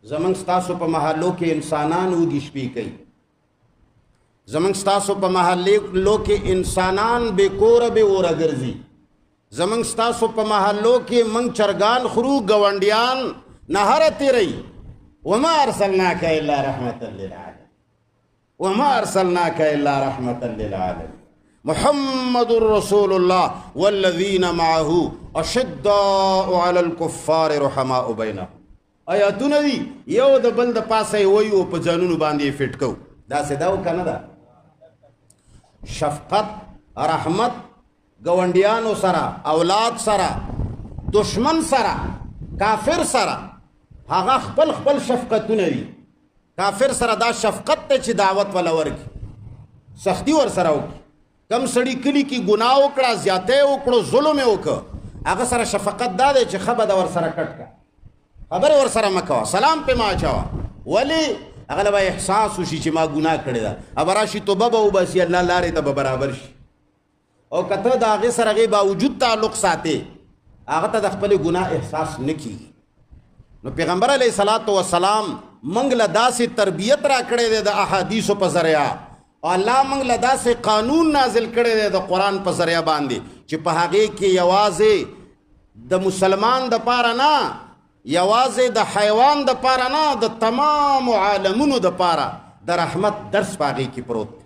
زمنګ ستاسو په محلو کې انسانان ودي شپې کوي زمنګ ستاسو په محلو کې انسانان بے کور بے اوره ګرځي زمنګ ستاسو په محلو کې منګ چرګان خرو گونډیان نهر تیری وما ارسلناک الا رحمتا للعالمین وما ارسلناک الا رحمتا للعالمین محمد رسول الله والذین معه اشداء علی الكفار رحماء بینهم آیاتونه دي یو د بل د پاسه وایو په ځانونو باندې فټ کو دا سداو کنه دا شفقت رحمت گونډیانو سره اولاد سره دشمن سره کافر سره هغه خپل خپل شفقتونه دي کافر سره دا شفقت ته چې دعوت ولا ورکی سختی ور سره وکي کم سړی کلی کی ګناه وکړه زیاته وکړو ظلم وکړه هغه سره شفقت دا دی چې خبر دا ور سره کټ کا خبر ور سره مکوا سلام په ما چاوا ولی هغه به احساس وشي چې ما ګناه کړی دا ابراشي توبه به وباسي الله لارې ته برابر شي او کته دا هغه سره غي باوجود تعلق ساتي هغه ته د خپل ګناه احساس نکي نو پیغمبر علیه الصلاۃ والسلام منګله داسې تربیت را کړې ده د احادیثو په ذریعہ او الله منګله داسې قانون نازل کړی دی د قرآن په ذریعہ باندې چې په هغې کې یوازې د مسلمان د پاره نه یوازې د حیوان د پاره نه د تمام عالمونو د پاره د رحمت درس په هغې کې پروت